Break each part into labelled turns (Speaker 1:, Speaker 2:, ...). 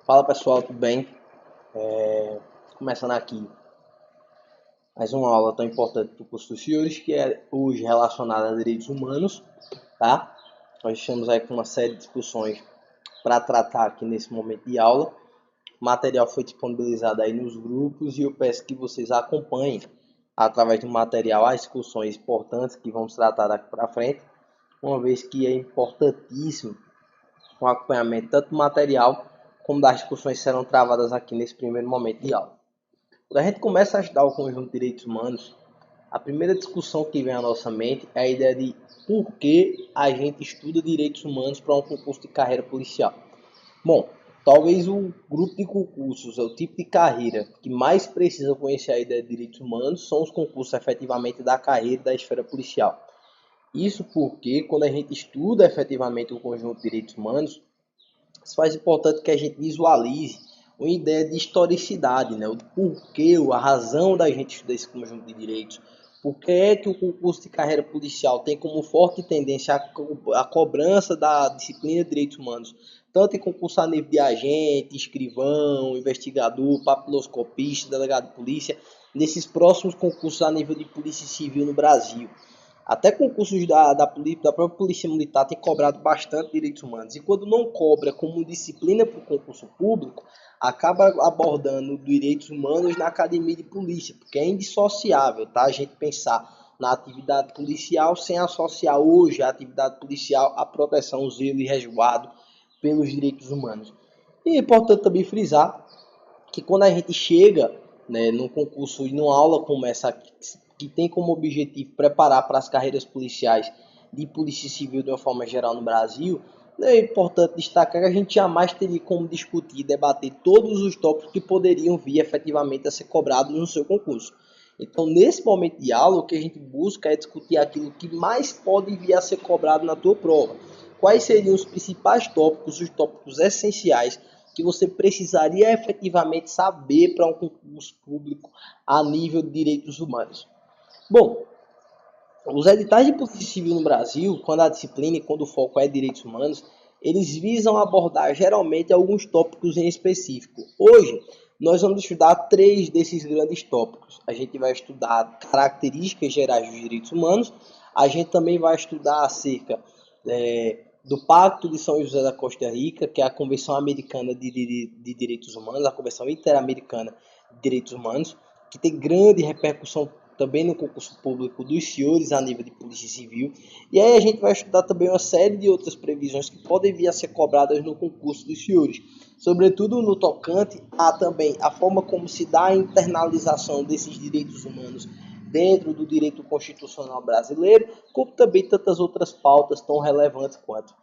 Speaker 1: Fala pessoal, tudo bem? Começando aqui mais uma aula tão importante do curso dos senhores, que é hoje relacionada a direitos humanos, tá? Nós estamos aí com uma série de discussões para tratar aqui nesse momento de aula. O material foi disponibilizado aí nos grupos e eu peço que vocês acompanhem através do material as discussões importantes que vamos tratar daqui para frente, uma vez que é importantíssimo o acompanhamento tanto do material como das discussões que serão travadas aqui nesse primeiro momento de aula. Quando a gente começa a estudar o conjunto de direitos humanos, a primeira discussão que vem à nossa mente é a ideia de por que a gente estuda direitos humanos para um concurso de carreira policial. Bom, talvez o grupo de concursos, o tipo de carreira que mais precisa conhecer a ideia de direitos humanos são os concursos efetivamente da carreira da esfera policial. Isso porque quando a gente estuda efetivamente o conjunto de direitos humanos, se faz importante que a gente visualize uma ideia de historicidade, né? O porquê, a razão da gente estudar esse conjunto de direitos. Por que é que o concurso de carreira policial tem como forte tendência a cobrança da disciplina de direitos humanos, tanto em concurso a nível de agente, escrivão, investigador, papiloscopista, delegado de polícia, nesses próximos concursos a nível de polícia civil no Brasil. Até concursos da própria Polícia Militar tem cobrado bastante direitos humanos. E quando não cobra como disciplina para o concurso público, acaba abordando direitos humanos na academia de polícia, porque é indissociável, tá? A gente pensar na atividade policial sem associar hoje a atividade policial à proteção, zelo e resguardo pelos direitos humanos. E é importante também frisar que quando a gente chega, né, num concurso e numa aula como essa, que tem como objetivo preparar para as carreiras policiais de polícia civil de uma forma geral no Brasil, é importante destacar que a gente jamais teria como discutir e debater todos os tópicos que poderiam vir efetivamente a ser cobrados no seu concurso. Então, nesse momento de aula, o que a gente busca é discutir aquilo que mais pode vir a ser cobrado na tua prova. Quais seriam os principais tópicos, os tópicos essenciais que você precisaria efetivamente saber para um concurso público a nível de direitos humanos. Bom, os editais de polícia civil no Brasil, quando a disciplina e quando o foco é direitos humanos, eles visam abordar geralmente alguns tópicos em específico. Hoje, nós vamos estudar 3 desses grandes tópicos. A gente vai estudar características gerais dos direitos humanos, a gente também vai estudar acerca do Pacto de São José da Costa Rica, que é a Convenção Americana de Direitos Humanos, a Convenção Interamericana de Direitos Humanos, que tem grande repercussão também no concurso público dos senhores a nível de polícia civil. E aí a gente vai estudar também uma série de outras previsões que podem vir a ser cobradas no concurso dos senhores, sobretudo no tocante a também a forma como se dá a internalização desses direitos humanos dentro do direito constitucional brasileiro, como também tantas outras pautas tão relevantes quanto.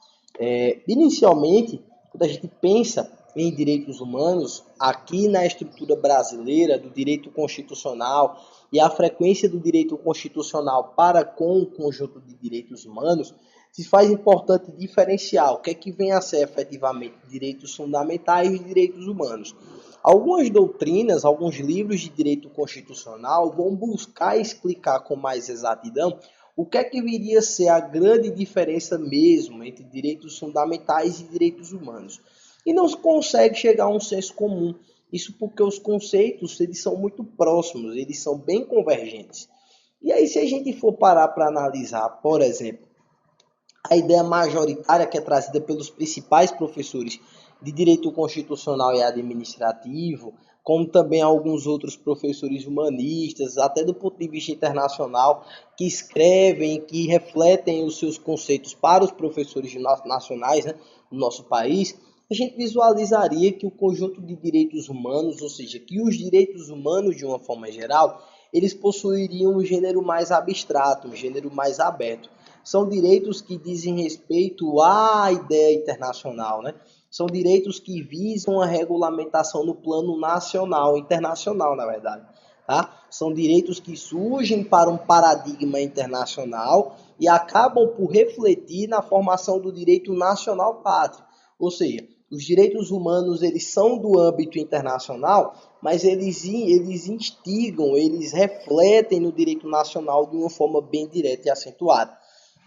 Speaker 1: Inicialmente, quando a gente pensa em direitos humanos, aqui na estrutura brasileira do direito constitucional e a frequência do direito constitucional para com o conjunto de direitos humanos, se faz importante diferenciar o que é que vem a ser efetivamente direitos fundamentais e direitos humanos. Algumas doutrinas, alguns livros de direito constitucional vão buscar explicar com mais exatidão o que é que viria a ser a grande diferença mesmo entre direitos fundamentais e direitos humanos. E não se consegue chegar a um senso comum. Isso porque os conceitos eles são muito próximos, eles são bem convergentes. E aí se a gente for parar para analisar, por exemplo, a ideia majoritária que é trazida pelos principais professores de direito constitucional e administrativo, como também alguns outros professores humanistas, até do ponto de vista internacional, que escrevem, que refletem os seus conceitos para os professores nacionais, né, do nosso país, a gente visualizaria que o conjunto de direitos humanos, ou seja, que os direitos humanos, de uma forma geral, eles possuiriam um gênero mais abstrato, um gênero mais aberto. São direitos que dizem respeito à ideia internacional, né? São direitos que visam a regulamentação no plano nacional, internacional, na verdade. Tá? São direitos que surgem para um paradigma internacional e acabam por refletir na formação do direito nacional pátrio. Ou seja, os direitos humanos eles são do âmbito internacional, mas eles instigam, eles refletem no direito nacional de uma forma bem direta e acentuada.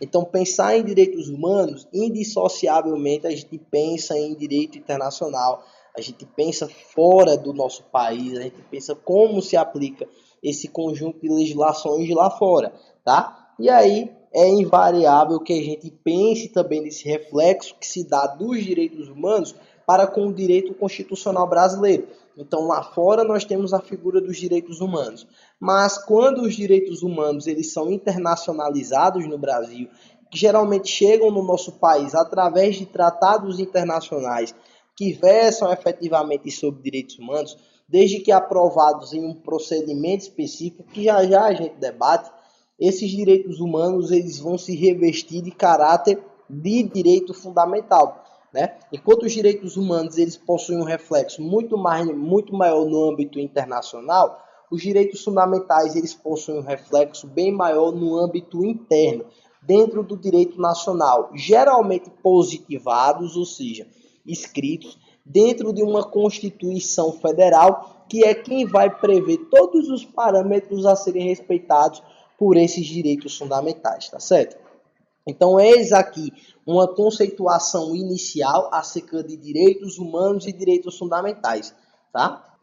Speaker 1: Então, pensar em direitos humanos, indissociavelmente, a gente pensa em direito internacional, a gente pensa fora do nosso país, a gente pensa como se aplica esse conjunto de legislações de lá fora, tá? E aí é invariável que a gente pense também nesse reflexo que se dá dos direitos humanos para com o direito constitucional brasileiro. Então lá fora nós temos a figura dos direitos humanos, mas quando os direitos humanos eles são internacionalizados no Brasil, que geralmente chegam no nosso país através de tratados internacionais que versam efetivamente sobre direitos humanos, desde que aprovados em um procedimento específico, que já já a gente debate, esses direitos humanos eles vão se revestir de caráter de direito fundamental, né? Enquanto os direitos humanos eles possuem um reflexo muito maior no âmbito internacional, os direitos fundamentais eles possuem um reflexo bem maior no âmbito interno, dentro do direito nacional, geralmente positivados, ou seja, escritos dentro de uma Constituição Federal, que é quem vai prever todos os parâmetros a serem respeitados por esses direitos fundamentais, tá certo? Então, eis aqui uma conceituação inicial acerca de direitos humanos e direitos fundamentais, tá?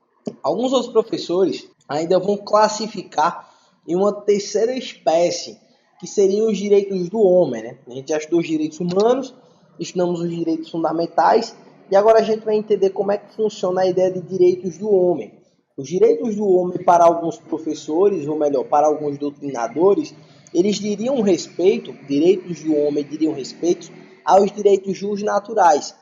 Speaker 1: Alguns outros professores ainda vão classificar em uma terceira espécie, que seriam os direitos do homem, né? A gente já estudou os direitos humanos, estudamos os direitos fundamentais, e agora a gente vai entender como é que funciona a ideia de direitos do homem. Os direitos do homem, para alguns professores, ou melhor, para alguns doutrinadores, eles diriam respeito, direitos do homem diriam respeito aos direitos naturais,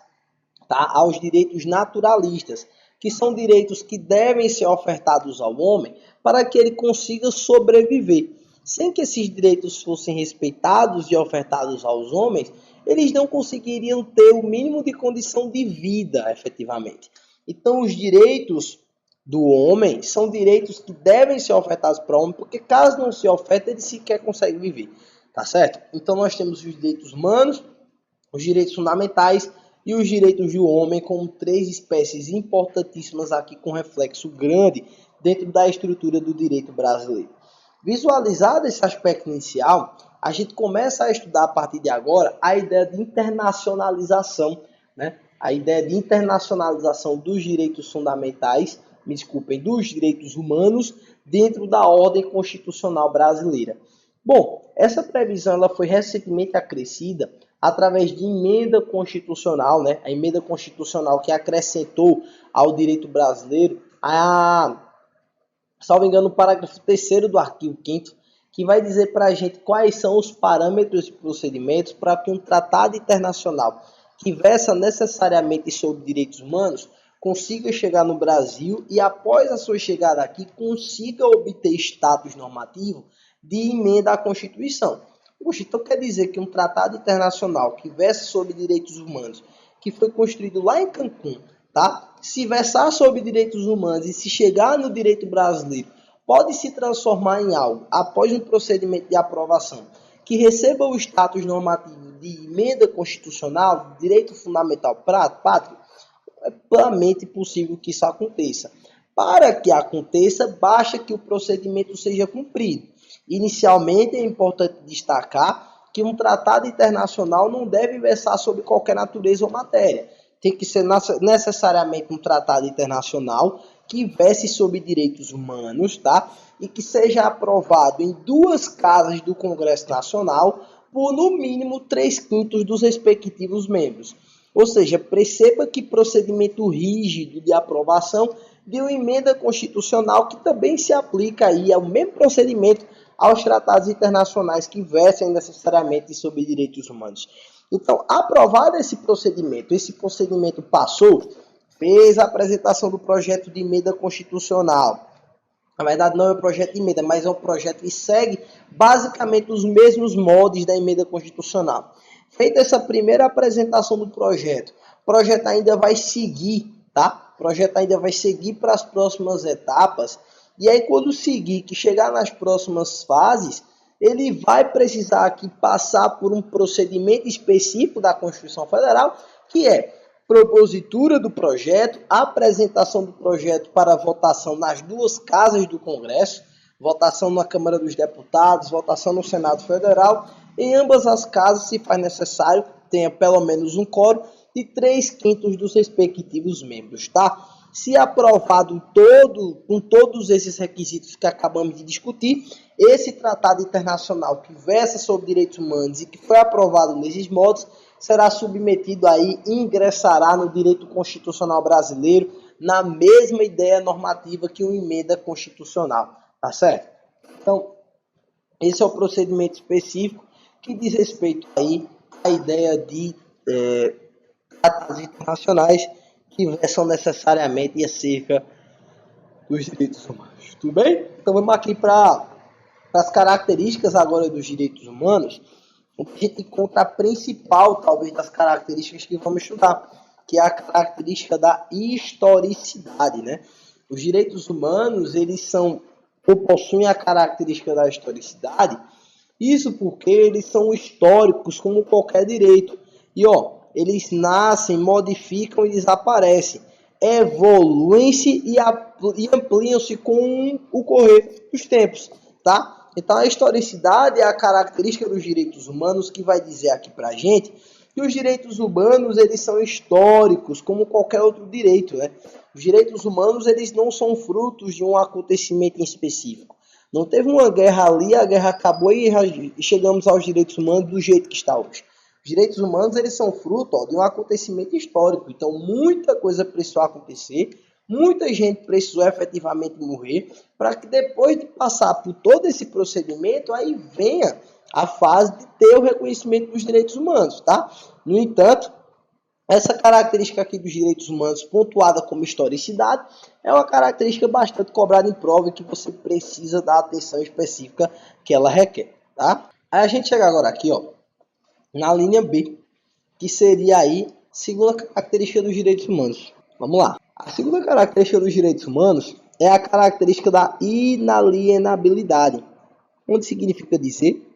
Speaker 1: tá? Aos direitos naturalistas, que são direitos que devem ser ofertados ao homem para que ele consiga sobreviver. Sem que esses direitos fossem respeitados e ofertados aos homens, eles não conseguiriam ter o mínimo de condição de vida, efetivamente. Então, os direitos do homem são direitos que devem ser ofertados para o homem, porque caso não se oferte, ele sequer consegue viver, tá certo? Então, nós temos os direitos humanos, os direitos fundamentais e os direitos do homem como três espécies importantíssimas aqui com reflexo grande dentro da estrutura do direito brasileiro. Visualizado esse aspecto inicial, a gente começa a estudar a partir de agora a ideia de internacionalização, né? A ideia de internacionalização dos direitos fundamentais, dos direitos humanos dentro da ordem constitucional brasileira. Bom, essa previsão ela foi recentemente acrescida através de emenda constitucional, né? A emenda constitucional que acrescentou ao direito brasileiro salvo engano, o parágrafo 3º do artigo 5º, que vai dizer para a gente quais são os parâmetros e procedimentos para que um tratado internacional que versa necessariamente sobre direitos humanos consiga chegar no Brasil e, após a sua chegada aqui, consiga obter status normativo de emenda à Constituição. Poxa, então quer dizer que um tratado internacional que versa sobre direitos humanos, que foi construído lá em Cancún, tá? Se versar sobre direitos humanos e se chegar no direito brasileiro, pode se transformar em algo, após um procedimento de aprovação, que receba o status normativo de emenda constitucional, direito fundamental pátrio, é plenamente possível que isso aconteça. Para que aconteça, basta que o procedimento seja cumprido. Inicialmente, é importante destacar que um tratado internacional não deve versar sobre qualquer natureza ou matéria. Tem que ser necessariamente um tratado internacional que verse sobre direitos humanos, tá? E que seja aprovado em 2 casas do Congresso Nacional por, no mínimo, 3/5 dos respectivos membros. Ou seja, perceba que procedimento rígido de aprovação de uma emenda constitucional que também se aplica aí ao mesmo procedimento aos tratados internacionais que versem necessariamente sobre direitos humanos. Então, aprovado esse procedimento passou, fez a apresentação do projeto de emenda constitucional. Na verdade, não é um projeto de emenda, mas é um projeto que segue basicamente os mesmos moldes da emenda constitucional. Feita essa primeira apresentação do projeto, o projeto ainda vai seguir, tá? O projeto ainda vai seguir para as próximas etapas. E aí, quando seguir, que chegar nas próximas fases, ele vai precisar aqui passar por um procedimento específico da Constituição Federal, que é propositura do projeto, apresentação do projeto para votação nas 2 casas do Congresso, votação na Câmara dos Deputados, votação no Senado Federal. Em ambas as casas, se faz necessário, tenha pelo menos um quórum, de 3/5 dos respectivos membros, tá? Se aprovado com todos esses requisitos que acabamos de discutir, esse tratado internacional que versa sobre direitos humanos e que foi aprovado nesses modos, será submetido aí e ingressará no direito constitucional brasileiro na mesma ideia normativa que uma emenda constitucional, tá certo? Então, esse é o procedimento específico que diz respeito aí à ideia de tratados internacionais que versam necessariamente acerca dos direitos humanos. Tudo bem? Então vamos aqui para as características agora dos direitos humanos. A gente encontra a principal, talvez, das características que vamos estudar, que é a característica da historicidade, né? Os direitos humanos, eles são ou possuem a característica da historicidade, isso porque eles são históricos como qualquer direito. E eles nascem, modificam e desaparecem, evoluem-se e ampliam-se com o correr dos tempos, tá? Então a historicidade é a característica dos direitos humanos que vai dizer aqui pra gente que os direitos humanos, eles são históricos como qualquer outro direito, né? Os direitos humanos, eles não são frutos de um acontecimento em específico. Não teve uma guerra ali, a guerra acabou e chegamos aos direitos humanos do jeito que está hoje. Os direitos humanos, eles são fruto de um acontecimento histórico. Então, muita coisa precisou acontecer, muita gente precisou efetivamente morrer, para que depois de passar por todo esse procedimento, aí venha a fase de ter o reconhecimento dos direitos humanos, tá? No entanto, essa característica aqui dos direitos humanos, pontuada como historicidade, é uma característica bastante cobrada em prova e que você precisa dar atenção específica que ela requer, tá? Aí a gente chega agora aqui, na linha B, que seria aí a segunda característica dos direitos humanos. Vamos lá. A segunda característica dos direitos humanos é a característica da inalienabilidade, onde significa dizer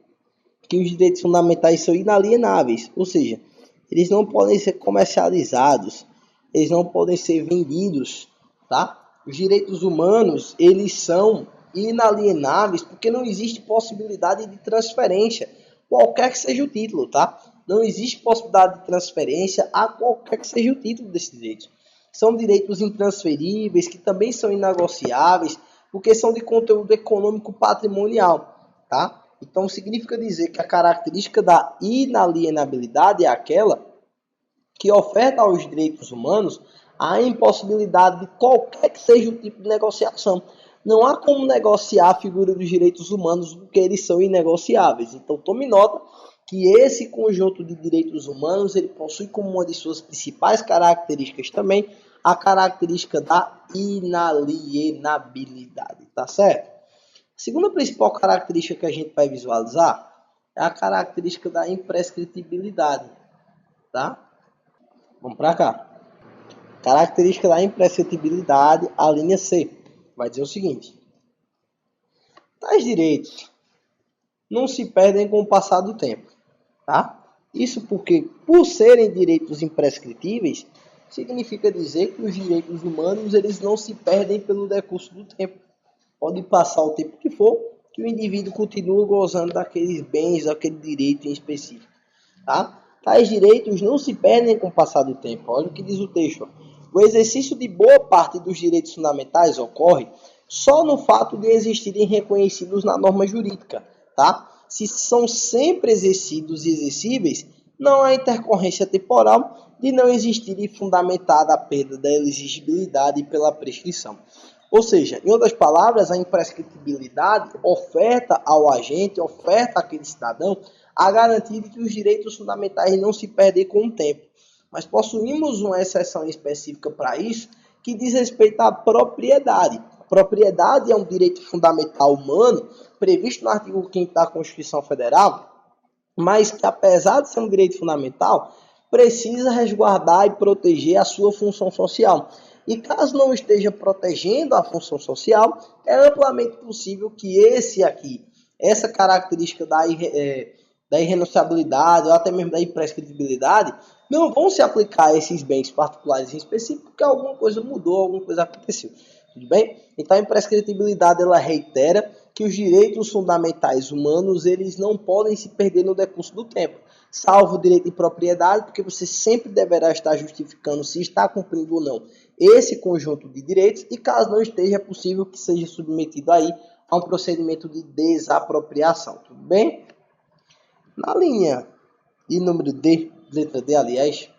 Speaker 1: que os direitos fundamentais são inalienáveis, ou seja, eles não podem ser comercializados, eles não podem ser vendidos, tá? Os direitos humanos, eles são inalienáveis porque não existe possibilidade de transferência, qualquer que seja o título, tá? Não existe possibilidade de transferência a qualquer que seja o título desses direitos. São direitos intransferíveis, que também são inegociáveis, porque são de conteúdo econômico patrimonial, tá? Então, significa dizer que a característica da inalienabilidade é aquela que oferta aos direitos humanos a impossibilidade de qualquer que seja o tipo de negociação. Não há como negociar a figura dos direitos humanos porque eles são inegociáveis. Então, tome nota que esse conjunto de direitos humanos ele possui como uma de suas principais características também a característica da inalienabilidade, tá certo? A segunda principal característica que a gente vai visualizar é a característica da imprescritibilidade, tá? Vamos para cá. Característica da imprescritibilidade, a linha C, vai dizer o seguinte: tais direitos não se perdem com o passar do tempo, tá? Isso porque, por serem direitos imprescritíveis, significa dizer que os direitos humanos eles não se perdem pelo decurso do tempo. Pode passar o tempo que for, que o indivíduo continua gozando daqueles bens, daquele direito em específico, tá? Tais direitos não se perdem com o passar do tempo. Olha o que diz o texto. O exercício de boa parte dos direitos fundamentais ocorre só no fato de existirem reconhecidos na norma jurídica, tá? Se são sempre exercidos e exercíveis, não há intercorrência temporal de não existir fundamentada a perda da exigibilidade pela prescrição. Ou seja, em outras palavras, a imprescritibilidade oferta ao agente, oferta àquele cidadão a garantia de que os direitos fundamentais não se perdem com o tempo. Mas possuímos uma exceção específica para isso, que diz respeito à propriedade. A propriedade é um direito fundamental humano, previsto no artigo 5º da Constituição Federal, mas que, apesar de ser um direito fundamental, precisa resguardar e proteger a sua função social. E caso não esteja protegendo a função social, é amplamente possível que essa característica da irrenunciabilidade ou até mesmo da imprescritibilidade, não vão se aplicar a esses bens particulares em específico, porque alguma coisa mudou, alguma coisa aconteceu. Tudo bem? Então a imprescritibilidade ela reitera que os direitos fundamentais humanos eles não podem se perder no decurso do tempo, salvo o direito de propriedade, porque você sempre deverá estar justificando se está cumprindo ou não esse conjunto de direitos, e caso não esteja, é possível que seja submetido aí a um procedimento de desapropriação, tudo bem? Na linha de número D, letra D, aliás,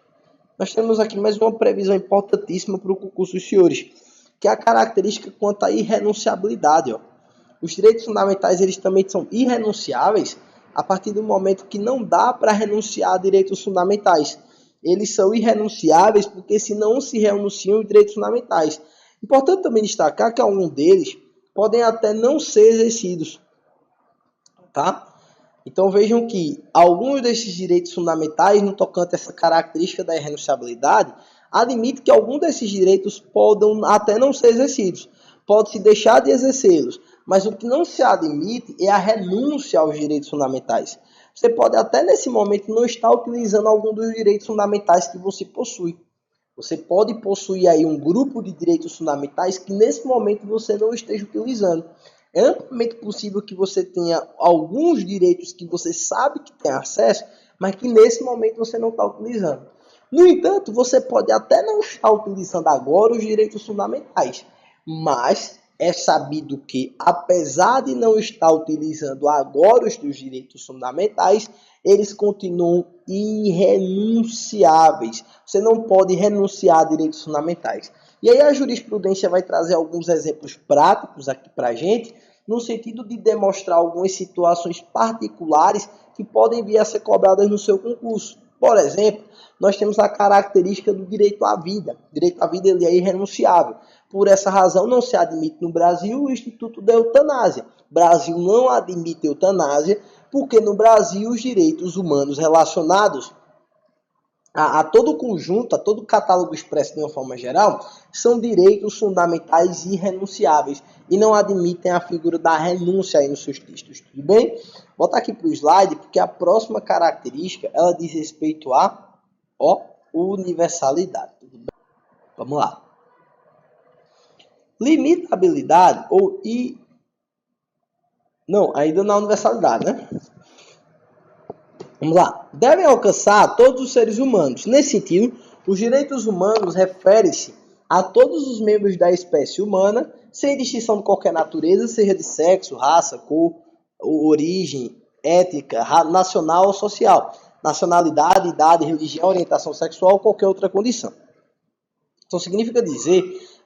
Speaker 1: nós temos aqui mais uma previsão importantíssima para o concurso dos senhores, que é a característica quanto à irrenunciabilidade. Ó. Os direitos fundamentais eles também são irrenunciáveis a partir do momento que não dá para renunciar a direitos fundamentais. Eles são irrenunciáveis porque se não se renunciam os direitos fundamentais. Importante também destacar que alguns deles podem até não ser exercidos, tá? Então vejam que alguns desses direitos fundamentais, no tocante a essa característica da irrenunciabilidade, admite que alguns desses direitos podem até não ser exercidos. Pode-se deixar de exercê-los, mas o que não se admite é a renúncia aos direitos fundamentais. Você pode até nesse momento não estar utilizando algum dos direitos fundamentais que você possui. Você pode possuir aí um grupo de direitos fundamentais que nesse momento você não esteja utilizando. É amplamente possível que você tenha alguns direitos que você sabe que tem acesso, mas que nesse momento você não está utilizando. No entanto, você pode até não estar utilizando agora os direitos fundamentais, mas é sabido que, apesar de não estar utilizando agora os seus direitos fundamentais, eles continuam irrenunciáveis. Você não pode renunciar a direitos fundamentais. E aí a jurisprudência vai trazer alguns exemplos práticos aqui para a gente, no sentido de demonstrar algumas situações particulares que podem vir a ser cobradas no seu concurso. Por exemplo, nós temos a característica do direito à vida. O direito à vida ele é irrenunciável. Por essa razão, não se admite no Brasil o Instituto da Eutanásia. O Brasil não admite eutanásia porque no Brasil os direitos humanos relacionados a todo o conjunto, a todo o catálogo expresso de uma forma geral, são direitos fundamentais irrenunciáveis e não admitem a figura da renúncia aí nos seus textos, tudo bem? Vou voltar aqui para o slide, porque a próxima característica, ela diz respeito à universalidade, tudo bem? Vamos lá. Limitabilidade ou Não, ainda na universalidade, né? Vamos lá. Devem alcançar todos os seres humanos. Nesse sentido, os direitos humanos referem-se a todos os membros da espécie humana, sem distinção de qualquer natureza, seja de sexo, raça, cor, origem, étnica, nacional ou social, nacionalidade, idade, religião, orientação sexual ou qualquer outra condição. Então, significa dizer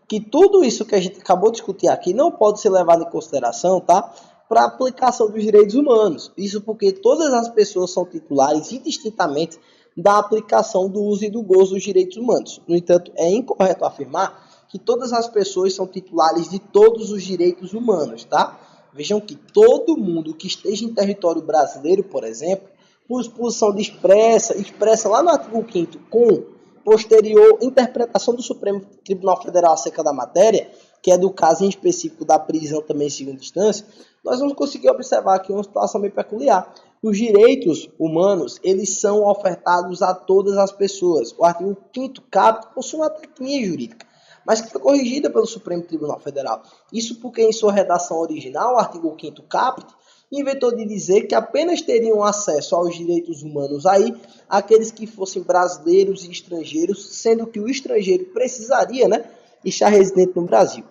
Speaker 1: que tudo isso que a gente acabou de discutir aqui não pode ser levado em consideração, tá? Para a aplicação dos direitos humanos. Isso porque todas as pessoas são titulares indistintamente da aplicação do uso e do gozo dos direitos humanos. No entanto, é incorreto afirmar que todas as pessoas são titulares de todos os direitos humanos, tá? Vejam que todo mundo que esteja em território brasileiro, por exemplo, por exposição de expressa lá no artigo 5º, com posterior interpretação do Supremo Tribunal Federal acerca da matéria, que é do caso em específico da prisão também em segunda instância, nós vamos conseguir observar aqui uma situação bem peculiar. Os direitos humanos, eles são ofertados a todas as pessoas. O artigo 5º caput possui uma tecnia jurídica, mas que foi corrigida pelo Supremo Tribunal Federal. Isso porque em sua redação original, o artigo 5º caput inventou de dizer que apenas teriam acesso aos direitos humanos aí aqueles que fossem brasileiros e estrangeiros, sendo que o estrangeiro precisaria, né, estar residente no Brasil.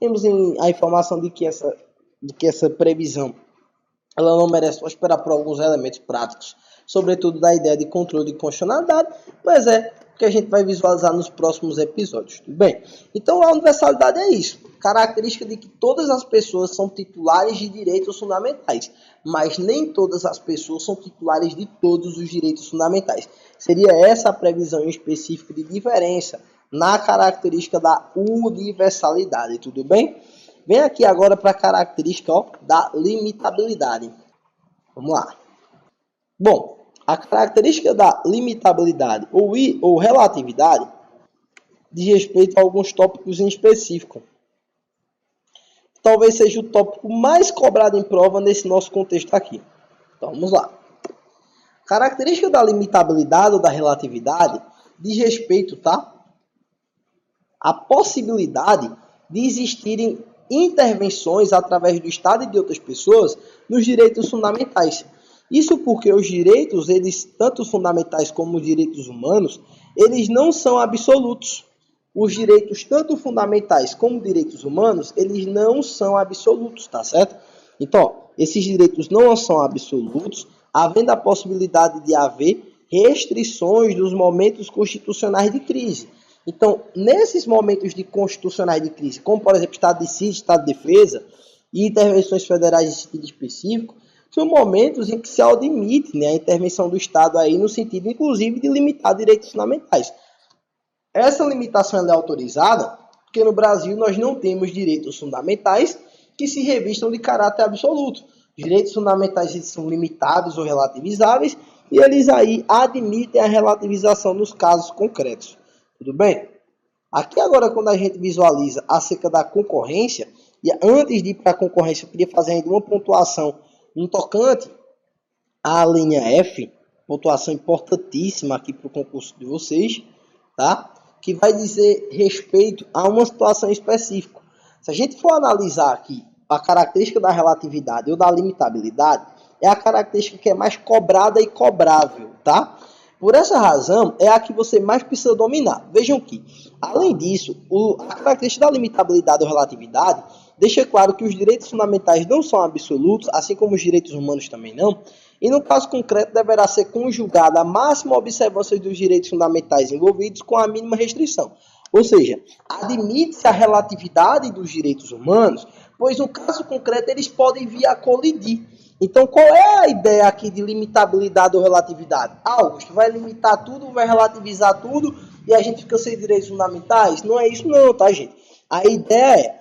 Speaker 1: Temos a informação de que essa previsão ela não merece esperar por alguns elementos práticos, sobretudo da ideia de controle de constitucionalidade, mas é o que a gente vai visualizar nos próximos episódios, tudo bem? Então a universalidade é isso, característica de que todas as pessoas são titulares de direitos fundamentais, mas nem todas as pessoas são titulares de todos os direitos fundamentais. Seria essa a previsão em específico de diferença na característica da universalidade, tudo bem? Vem aqui agora para a característica da limitabilidade. Vamos lá. Bom, a característica da limitabilidade ou relatividade diz respeito a alguns tópicos em específico. Talvez seja o tópico mais cobrado em prova nesse nosso contexto aqui. Então, vamos lá. A característica da limitabilidade ou da relatividade diz respeito, tá? A possibilidade de existirem intervenções através do Estado e de outras pessoas nos direitos fundamentais. Isso porque os direitos, eles tanto fundamentais como os direitos humanos, eles não são absolutos. Os direitos, tanto fundamentais como direitos humanos, eles não são absolutos, tá certo? Então, esses direitos não são absolutos, havendo a possibilidade de haver restrições dos momentos constitucionais de crise. Então, nesses momentos de constitucionais de crise, como por exemplo estado de sítio, estado de defesa e intervenções federais em sentido específico, são momentos em que se admite, né, a intervenção do Estado aí no sentido, inclusive, de limitar direitos fundamentais. Essa limitação é autorizada porque no Brasil nós não temos direitos fundamentais que se revistam de caráter absoluto. Direitos fundamentais são limitados ou relativizáveis e eles aí admitem a relativização nos casos concretos. Tudo bem? Aqui agora, quando a gente visualiza acerca da concorrência, e antes de ir para a concorrência, eu queria fazer ainda uma pontuação no tocante à linha F, pontuação importantíssima aqui para o concurso de vocês, tá? Que vai dizer respeito a uma situação específica. Se a gente for analisar aqui a característica da relatividade ou da limitabilidade, é a característica que é mais cobrada e cobrável, tá? Por essa razão, é a que você mais precisa dominar. Vejam que, além disso, a característica da limitabilidade ou relatividade deixa claro que os direitos fundamentais não são absolutos, assim como os direitos humanos também não, e no caso concreto deverá ser conjugada a máxima observância dos direitos fundamentais envolvidos com a mínima restrição. Ou seja, admite-se a relatividade dos direitos humanos, pois no caso concreto eles podem vir a colidir. Então, qual é a ideia aqui de limitabilidade ou relatividade? Augusto, vai limitar tudo, vai relativizar tudo e a gente fica sem direitos fundamentais? Não é isso não, tá, gente? A ideia é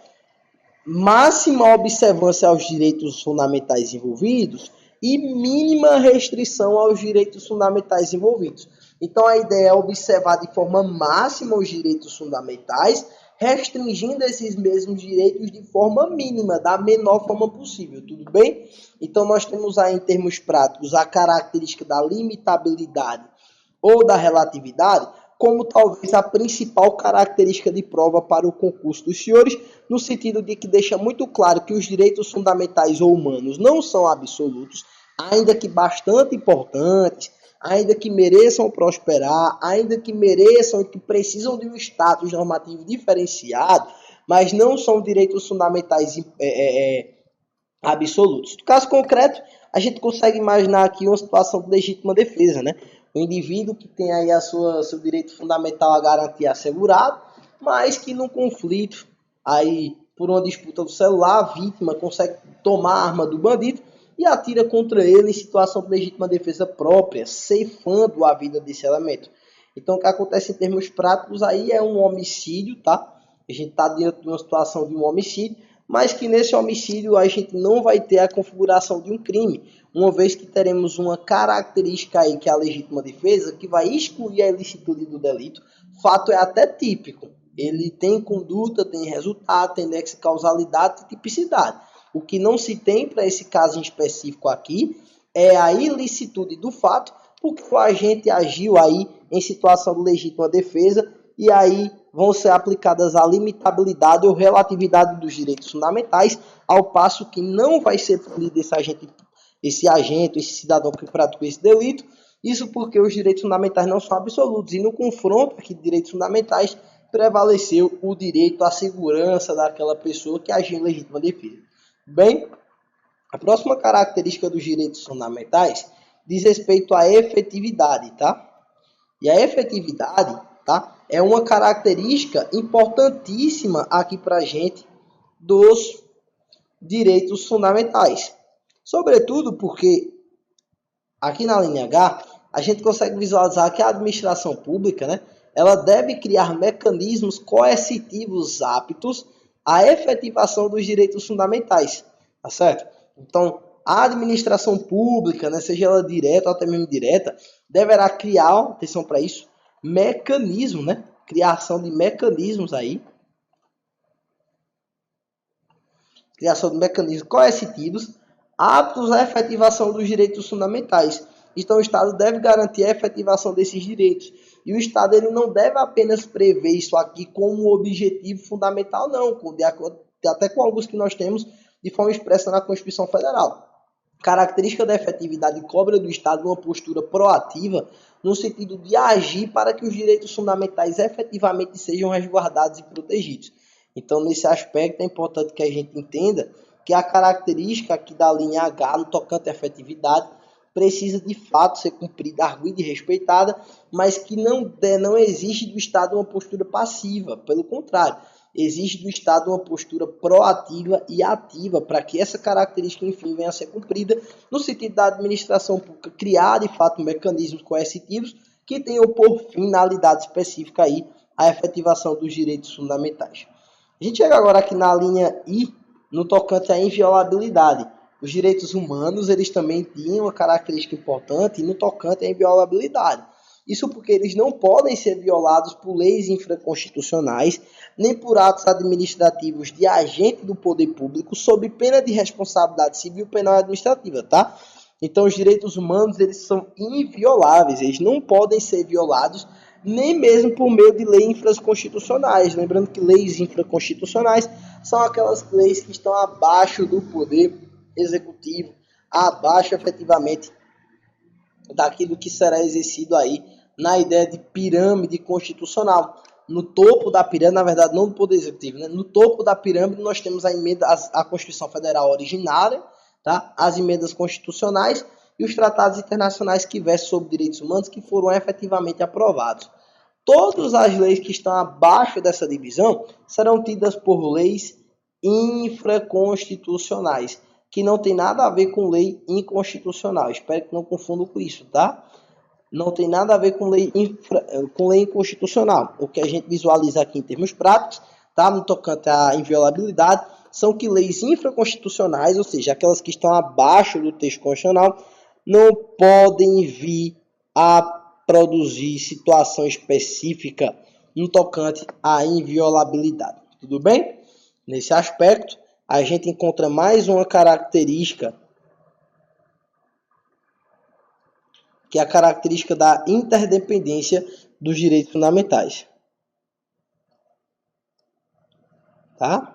Speaker 1: máxima observância aos direitos fundamentais envolvidos e mínima restrição aos direitos fundamentais envolvidos. Então, a ideia é observar de forma máxima os direitos fundamentais, restringindo esses mesmos direitos de forma mínima, da menor forma possível, tudo bem? Então, nós temos aí, em termos práticos, a característica da limitabilidade ou da relatividade como talvez a principal característica de prova para o concurso dos senhores, no sentido de que deixa muito claro que os direitos fundamentais ou humanos não são absolutos, ainda que bastante importantes, ainda que mereçam prosperar, ainda que mereçam e que precisam de um status normativo diferenciado, mas não são direitos fundamentais absolutos. No caso concreto, a gente consegue imaginar aqui uma situação de legítima defesa, né? O indivíduo que tem aí seu direito fundamental a garantia assegurado, mas que num conflito, aí por uma disputa do celular, a vítima consegue tomar a arma do bandido e atira contra ele em situação de legítima defesa própria, ceifando a vida desse elemento. Então, o que acontece em termos práticos aí é um homicídio, tá? A gente está diante de uma situação de um homicídio, mas que nesse homicídio a gente não vai ter a configuração de um crime, uma vez que teremos uma característica aí que é a legítima defesa, que vai excluir a ilicitude do delito. Fato é até típico, ele tem conduta, tem resultado, tem nexo de causalidade e tipicidade. O que não se tem para esse caso em específico aqui é a ilicitude do fato, porque o agente agiu aí em situação de legítima defesa e aí vão ser aplicadas a limitabilidade ou relatividade dos direitos fundamentais, ao passo que não vai ser punido esse cidadão que praticou esse delito, isso porque os direitos fundamentais não são absolutos, e no confronto aqui de direitos fundamentais prevaleceu o direito à segurança daquela pessoa que agiu em legítima defesa. Bem, a próxima característica dos direitos fundamentais diz respeito à efetividade, tá? E a efetividade, tá, é uma característica importantíssima aqui para a gente dos direitos fundamentais. Sobretudo porque aqui na linha H a gente consegue visualizar que a administração pública, né, ela deve criar mecanismos coercitivos aptos à efetivação dos direitos fundamentais, tá certo? Então, a administração pública, né, seja ela direta ou até mesmo indireta, deverá criar, atenção para isso, mecanismo, né? Criação de mecanismos aí. Criação de mecanismos coercitivos aptos à efetivação dos direitos fundamentais. Então, o Estado deve garantir a efetivação desses direitos. E o Estado ele não deve apenas prever isso aqui como um objetivo fundamental, não. De até com alguns que nós temos de forma expressa na Constituição Federal. Característica da efetividade cobra do Estado uma postura proativa no sentido de agir para que os direitos fundamentais efetivamente sejam resguardados e protegidos. Então, nesse aspecto, é importante que a gente entenda que a característica aqui da linha H, no tocante à efetividade, precisa de fato ser cumprida, arguida e respeitada, mas que não existe do Estado uma postura passiva, pelo contrário, existe do Estado uma postura proativa e ativa para que essa característica, enfim, venha a ser cumprida, no sentido da administração pública criar, de fato, mecanismos coercitivos que tenham por finalidade específica aí a efetivação dos direitos fundamentais. A gente chega agora aqui na linha I, no tocante à inviolabilidade. Os direitos humanos, eles também têm uma característica importante no tocante à inviolabilidade. Isso porque eles não podem ser violados por leis infraconstitucionais, nem por atos administrativos de agente do poder público, sob pena de responsabilidade civil, penal e administrativa, tá? Então, os direitos humanos, eles são invioláveis, eles não podem ser violados, nem mesmo por meio de leis infraconstitucionais. Lembrando que leis infraconstitucionais são aquelas leis que estão abaixo do poder executivo, abaixo efetivamente daquilo que será exercido aí na ideia de pirâmide constitucional. No topo da pirâmide, na verdade, não do poder executivo, né? No topo da pirâmide nós temos a emenda, a Constituição Federal originária, tá? As emendas constitucionais e os tratados internacionais que versam sobre direitos humanos que foram efetivamente aprovados. Todas as leis que estão abaixo dessa divisão serão tidas por leis infraconstitucionais, que não tem nada a ver com lei inconstitucional. Espero que não confundam com isso, tá? Não tem nada a ver com lei inconstitucional. O que a gente visualiza aqui em termos práticos, tá? No tocante à inviolabilidade, são que leis infraconstitucionais, ou seja, aquelas que estão abaixo do texto constitucional, não podem vir a produzir situação específica no tocante à inviolabilidade. Tudo bem? Nesse aspecto, a gente encontra mais uma característica, que é a característica da interdependência dos direitos fundamentais. Tá?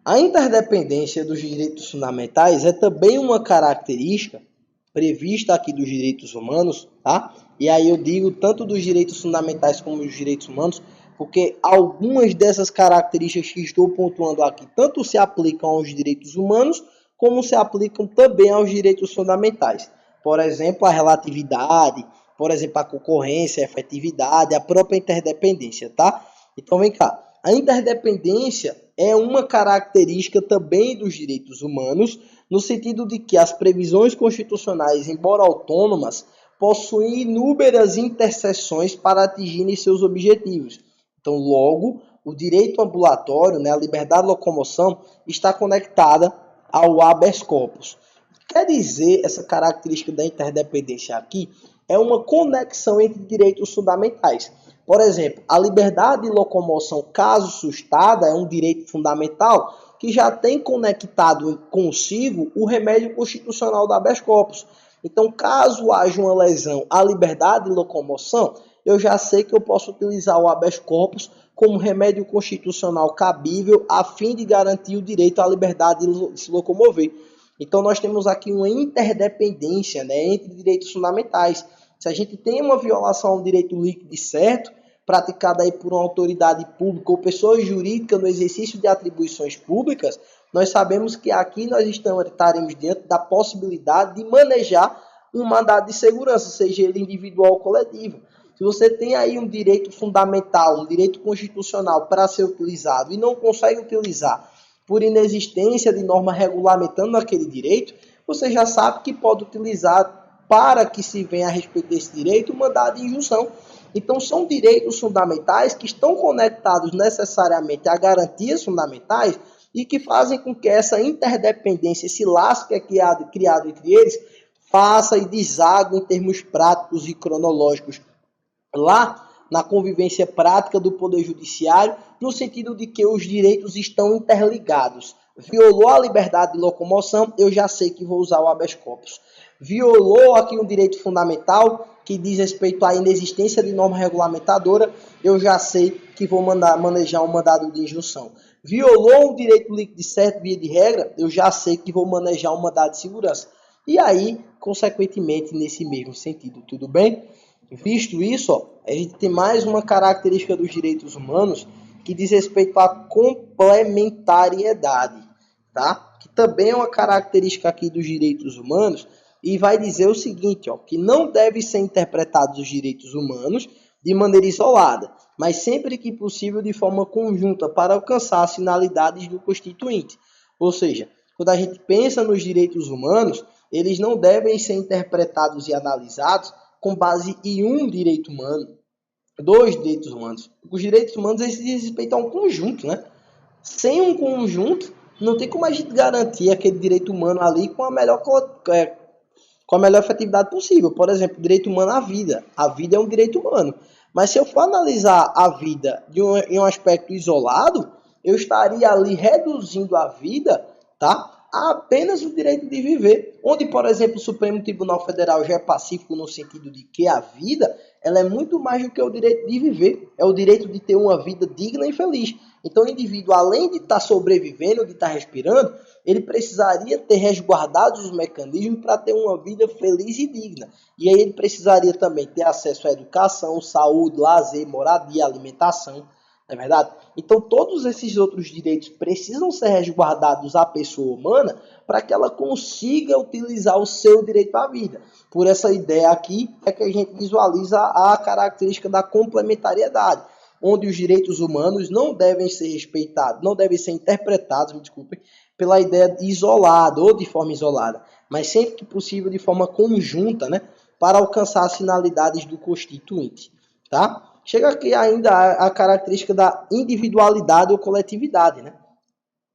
Speaker 1: A interdependência dos direitos fundamentais é também uma característica prevista aqui dos direitos humanos, tá? E aí eu digo tanto dos direitos fundamentais como dos direitos humanos, porque algumas dessas características que estou pontuando aqui tanto se aplicam aos direitos humanos, como se aplicam também aos direitos fundamentais. Por exemplo, a relatividade, por exemplo, a concorrência, a efetividade, a própria interdependência, tá? Então vem cá, a interdependência é uma característica também dos direitos humanos, no sentido de que as previsões constitucionais, embora autônomas, possuem inúmeras interseções para atingirem seus objetivos. Então, logo, o direito ambulatório, né, a liberdade de locomoção, está conectada ao habeas corpus. Quer dizer, essa característica da interdependência aqui é uma conexão entre direitos fundamentais. Por exemplo, a liberdade de locomoção, caso sustada, é um direito fundamental que já tem conectado consigo o remédio constitucional do habeas corpus. Então, caso haja uma lesão à liberdade de locomoção, eu já sei que eu posso utilizar o habeas corpus como remédio constitucional cabível a fim de garantir o direito à liberdade de se locomover. Então, nós temos aqui uma interdependência, né, entre direitos fundamentais. Se a gente tem uma violação a um direito líquido e certo, praticada aí por uma autoridade pública ou pessoa jurídica no exercício de atribuições públicas, nós sabemos que aqui nós estaremos diante da possibilidade de manejar um mandado de segurança, seja ele individual ou coletivo. Se você tem aí um direito fundamental, um direito constitucional para ser utilizado e não consegue utilizar por inexistência de norma regulamentando aquele direito, você já sabe que pode utilizar para que se venha a respeito desse direito um mandado de injunção. Então, são direitos fundamentais que estão conectados necessariamente a garantias fundamentais e que fazem com que essa interdependência, esse laço que é criado entre eles, faça e desague em termos práticos e cronológicos lá na convivência prática do Poder Judiciário, no sentido de que os direitos estão interligados. Violou a liberdade de locomoção, eu já sei que vou usar o habeas corpus. violou aqui um direito fundamental que diz respeito à inexistência de norma regulamentadora, eu já sei que vou manejar um mandado de injunção. Violou um direito líquido de certo, via de regra, eu já sei que vou manejar um mandado de segurança. E aí, consequentemente, nesse mesmo sentido, tudo bem? Visto isso, ó, a gente tem mais uma característica dos direitos humanos que diz respeito à complementariedade, tá? Que também é uma característica aqui dos direitos humanos e vai dizer o seguinte, ó, que não deve ser interpretados os direitos humanos de maneira isolada, mas sempre que possível de forma conjunta para alcançar as finalidades do constituinte. Ou seja, quando a gente pensa nos direitos humanos, eles não devem ser interpretados e analisados com base em um direito humano, dois direitos humanos. Os direitos humanos eles dizem respeito a um conjunto, né? Sem um conjunto, não tem como a gente garantir aquele direito humano ali com a melhor efetividade possível. Por exemplo, direito humano à vida. A vida é um direito humano. Mas se eu for analisar a vida em um aspecto isolado, eu estaria ali reduzindo a vida, tá, a apenas o direito de viver. Onde, por exemplo, o Supremo Tribunal Federal já é pacífico no sentido de que a vida ela é muito mais do que o direito de viver. É o direito de ter uma vida digna e feliz. Então, o indivíduo, além de estar sobrevivendo, de estar respirando, ele precisaria ter resguardados os mecanismos para ter uma vida feliz e digna. E aí ele precisaria também ter acesso à educação, saúde, lazer, moradia, alimentação. Não é verdade? Então, todos esses outros direitos precisam ser resguardados à pessoa humana para que ela consiga utilizar o seu direito à vida. Por essa ideia aqui é que a gente visualiza a característica da complementariedade, onde os direitos humanos não devem ser respeitados, não devem ser interpretados, me desculpem, pela ideia de isolado ou de forma isolada, mas sempre que possível de forma conjunta, né, para alcançar as finalidades do constituinte, tá? Chega aqui ainda a característica da individualidade ou coletividade, né?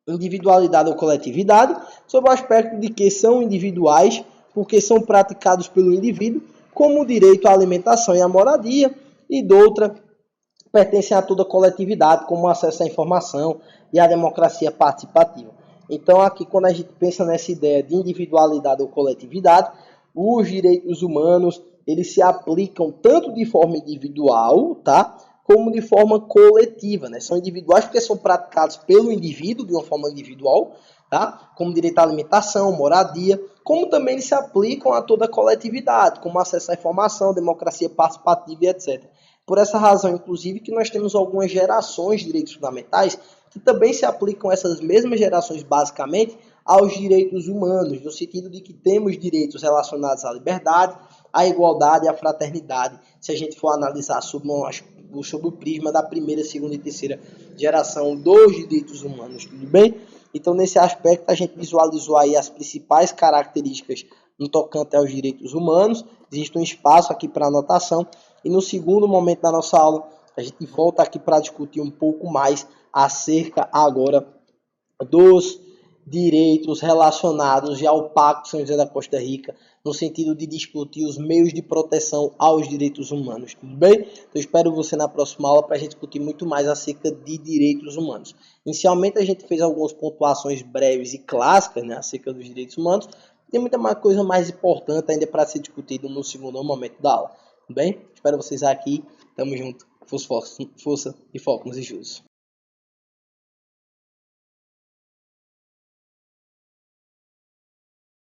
Speaker 1: Individualidade ou coletividade, sob o aspecto de que são individuais, porque são praticados pelo indivíduo, como o direito à alimentação e à moradia, e doutra pertencem a toda a coletividade, como o acesso à informação e a democracia participativa. Então, aqui, quando a gente pensa nessa ideia de individualidade ou coletividade, os direitos humanos eles se aplicam tanto de forma individual, tá, como de forma coletiva, né? São individuais porque são praticados pelo indivíduo de uma forma individual, tá? Como direito à alimentação, moradia, como também eles se aplicam a toda a coletividade, como acesso à informação, democracia participativa e etc. Por essa razão, inclusive, que nós temos algumas gerações de direitos fundamentais que também se aplicam essas mesmas gerações, basicamente, aos direitos humanos, no sentido de que temos direitos relacionados à liberdade, à igualdade e à fraternidade, se a gente for analisar sob o prisma da primeira, segunda e terceira geração dos direitos humanos, tudo bem? Então, nesse aspecto, a gente visualizou aí as principais características no tocante aos direitos humanos. Existe um espaço aqui para anotação. E no segundo momento da nossa aula, a gente volta aqui para discutir um pouco mais acerca agora dos direitos relacionados ao Pacto São José da Costa Rica, no sentido de discutir os meios de proteção aos direitos humanos, tudo bem? Então, eu espero você na próxima aula para a gente discutir muito mais acerca de direitos humanos. Inicialmente, a gente fez algumas pontuações breves e clássicas, né, acerca dos direitos humanos. Tem muita coisa mais importante ainda para ser discutido no segundo momento da aula, tudo bem? Espero vocês aqui. Tamo junto. Força e foco nos estudos.